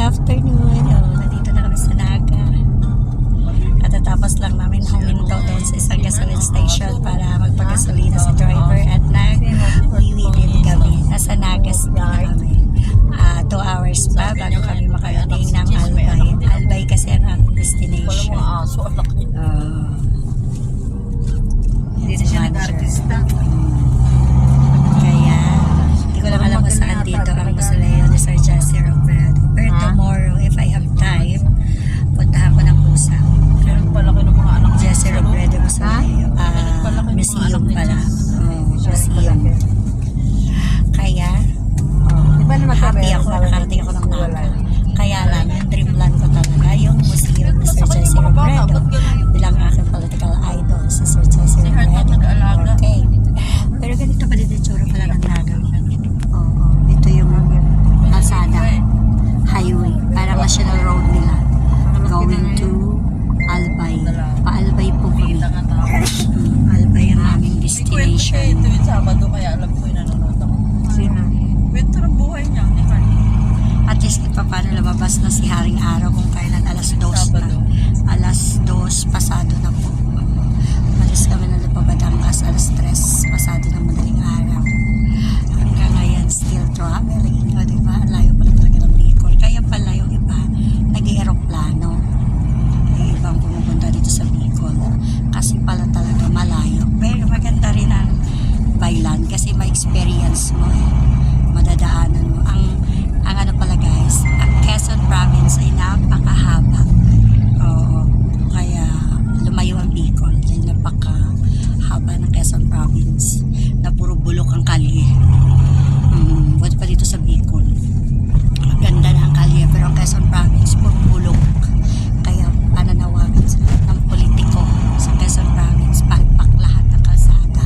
afternoon. Nandito na kami sa Naga. Katatapos lang namin huminto doon sa isang gasoline station para magpagasolina sa driver at nag-uwi din kami. Nasa Nagas din kami. 2 hours pa bago kami makarating ng Albay. Albay kasi ang aming destination. Hindi na siya nag-artista. Kaya, hindi ko lang alam kung saan dito ang Mausoleo ni Sir Jesse Robredo. Pero tomorrow, if I have time, puntahan ko ng Pusa. Ganun palaki ng mga anak. Jesse Robredo Mausoleo. Museum pala. Museum. Kaya, happy ako na nakarating ako ng Naga. Kaya lang, yung dreamland ko talaga, yung museum ni Sir Jesse Robredo. Bilang aking political idol, si Sir Jesse Robredo. Okay. Pero ganito pa din yung tsura pala ng Naga. Oo. Ito yung kalsada. Highway. Parang national road nila. Going to Albay. Pa-Albay po kami. Albay ang aming destination. Ito yung Sabado, kaya alam ko yung nanonood ako. Sino? Kwento ng buhay niya, ni Carly. At least ito paano lumabas na si Haring Araw kung kailan alas 2 na. Alas 2 pasado na po. Malis kami na Batangas alas 3 pasado ng madaling araw. Hanggang ngayon still traveling. O diba? Layo pala talaga ng Bicol. Kaya pala yung iba nag-aeroplano. Yung ibang pumupunta dito sa Bicol. Kasi pala talaga malayo. Pero maganda rin ang Baylan kasi ma-experience mo eh. Madadaanan mo. Ang ano pala guys, ang Quezon Province ay napakahaba. Oo. Kaya lumayo ang Bicol. Yan napakahaba ng Quezon Province. Na puro bulok ang kalye. Buhat pa dito sa Bicol. Ang ganda na ang kalye. Pero ang Quezon Province, puro bulok. Kaya pananawagan sa lahat ng politiko sa Quezon Province, palpak lahat ng kalsada.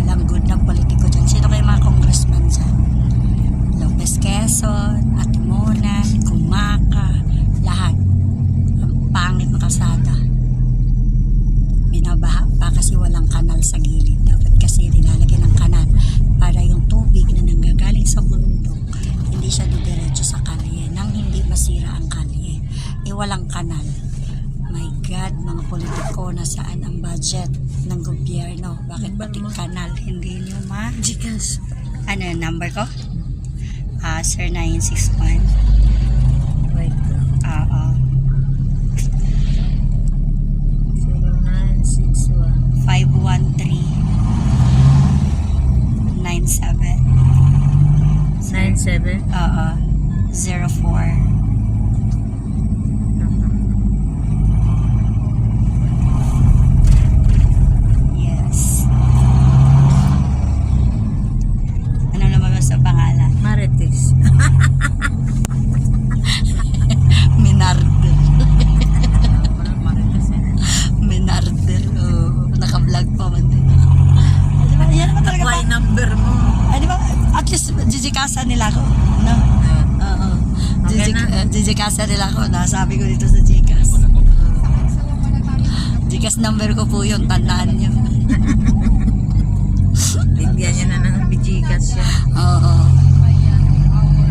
Walang good na politiko dyan. Sino kayo mga congressman dyan? Lopez Quezon, Atimonan, Kumaka, lahat. Ang pangit na kalsada. Binabaha pa kasi walang kanal sa gilid. Dapat kasi nilalagyan ng kanal para yung tubig na nanggagaling sa bundok, hindi siya didiretso sa kalye nang hindi masira ang kalye. Walang kanal. My God, mga politiko, nasaan ang budget ng gobyerno? Bakit pati kanal hindi nyo ma-Gcash? Ano yung number ko? Sir 961. Wait lang. Oo. 0961. 513 97. 97? Oo. 04. Yes. Ano lumabas sa pangalan? Marites. Minarder. Marites eh. Minarder. Oh, naka-vlog pa man din. Diba? Yan naman talaga Apply pa. number mo. Di ba? At least, jijikasa nila ako. No? Oo. Okay na. Jijikasa nila ako. Nasabi ko dito sa Gcash. Gcash number ko po yun. Tandaan nyo. Bigyan niya na ng Gcash siya. Oo.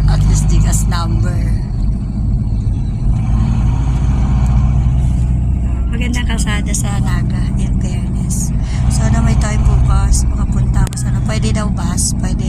At least Gcash number. Magandang kalsada sa Naga, in fairness. Sana may time bukas, makapunta ako sana. Pwede daw bus, pwede